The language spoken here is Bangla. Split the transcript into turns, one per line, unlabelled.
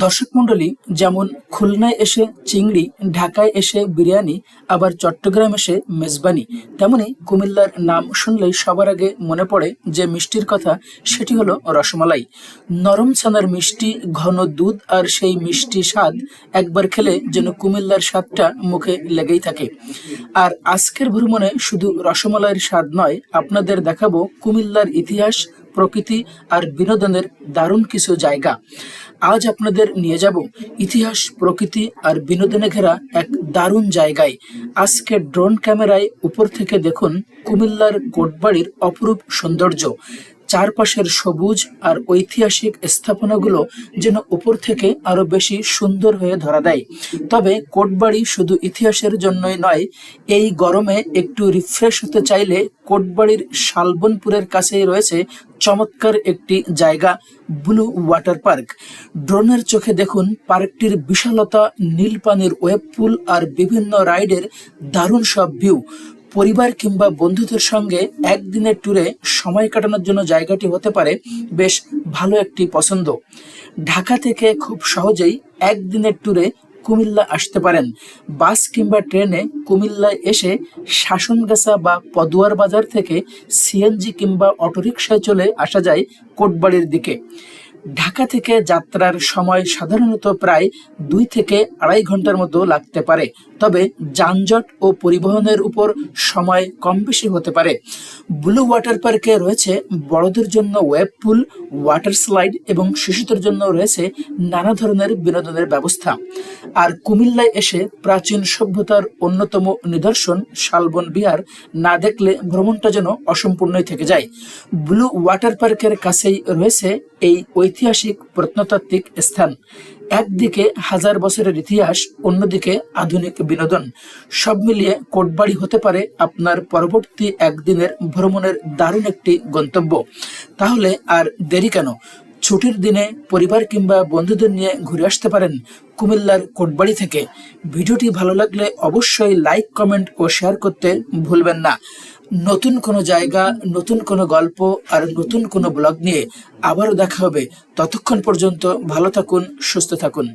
দর্শক মণ্ডলী, যেমন খুলনায় এসে চিংড়ি, ঢাকায় এসে বিরিয়ানি, আবার চট্টগ্রাম এসে মেজবানি, তেমনি কুমিল্লার নাম শুনলেই সবার আগে মনে পড়ে যে মিষ্টির কথা, সেটি হলো রসমালাই। নরম ছানার মিষ্টি, ঘন দুধ আর সেই মিষ্টি স্বাদ একবার খেলে যেন কুমিল্লার স্বাদটা মুখে লেগেই থাকে। আর আজকের ভ্রমণে শুধু রসমালাইয়ের স্বাদ নয়, আপনাদের দেখাবো কুমিল্লার ইতিহাস, প্রকৃতি আর বিনোদনের দারুণ কিছু জায়গা। আজ আপনাদের নিয়ে যাব ইতিহাস, প্রকৃতি আর বিনোদনে ঘেরা এক দারুণ জায়গায়। আজকে ড্রোন ক্যামেরায় উপর থেকে দেখুন কুমিল্লার কোটবাড়ির অপরূপ সৌন্দর্য। চারপাশের সবুজ আর ঐতিহাসিক স্থাপনাগুলো যেন উপর থেকে আরো বেশি সুন্দর হয়ে ধরা দেয়। তবে কোটবাড়ি শুধু ইতিহাসের জন্যই নয়, এই গরমে একটু রিফ্রেশ হতে চাইলে কোটবাড়ির শালবনপুরের কাছেই রয়েছে চমৎকার একটি জায়গা, ব্লু ওয়াটার পার্ক। ড্রোনের চোখে দেখুন পার্কটির বিশালতা, নীল পানির ওয়েব পুল আর বিভিন্ন রাইডের দারুণ সব ভিউ। পরিবার কিংবা বন্ধুদের সঙ্গে একদিনের ট্যুরে সময় কাটানোর জন্য জায়গাটি হতে পারে বেশ ভালো একটি পছন্দ। ঢাকা থেকে খুব সহজেই একদিনের ট্যুরে কুমিল্লা আসতে পারেন। বাস কিংবা ট্রেনে কুমিল্লায় এসে শাসনগাছা বা পদুয়ার বাজার থেকে সিএনজি কিংবা অটোরিকশায় চলে আসা যায় কোটবাড়ির দিকে। ঢাকা থেকে যাত্রার সময় সাধারণত প্রায় 2 থেকে 2.5 ঘন্টার মতো লাগতে পারে, তবে যানজট ও পরিবহনের উপর সময় কম বেশি হতে পারে। ব্লু ওয়াটার পার্কে রয়েছে বড়দের জন্য ওয়েব পুল, ওয়াটার স্লাইড এবং শিশুদের জন্য রয়েছে নানা ধরনের বিনোদনের ব্যবস্থা। আর কুমিল্লায় এসে প্রাচীন সভ্যতার অন্যতম নিদর্শন শালবন বিহার না দেখলে ভ্রমণটা যেন অসম্পূর্ণই থেকে যায়। ব্লু ওয়াটার পার্কের কাছেই রয়েছে এই ঐতিহাসিক প্রত্নতাত্ত্বিক স্থান। একদিকে 1000 বছরের ইতিহাস, অন্যদিকে আধুনিক বিনোদন। সব মিলিয়ে কোটবাড়ি হতে পারে আপনার পরবর্তী একদিনের ভ্রমণের দারুণ একটি গন্তব্য। তাহলে আর দেরি কেন, ছুটির দিনে পরিবার কিংবা বন্ধুদের নিয়ে ঘুরে আসতে পারেন কুমিল্লার কোটবাড়ি থেকে। ভিডিওটি ভালো লাগলে অবশ্যই লাইক, কমেন্ট ও শেয়ার করতে ভুলবেন না। নতুন কোনো জায়গা, নতুন কোনো গল্প আর নতুন কোনো ব্লগ নিয়ে আবারও দেখা হবে। ততক্ষণ পর্যন্ত ভালো থাকুন, সুস্থ থাকুন।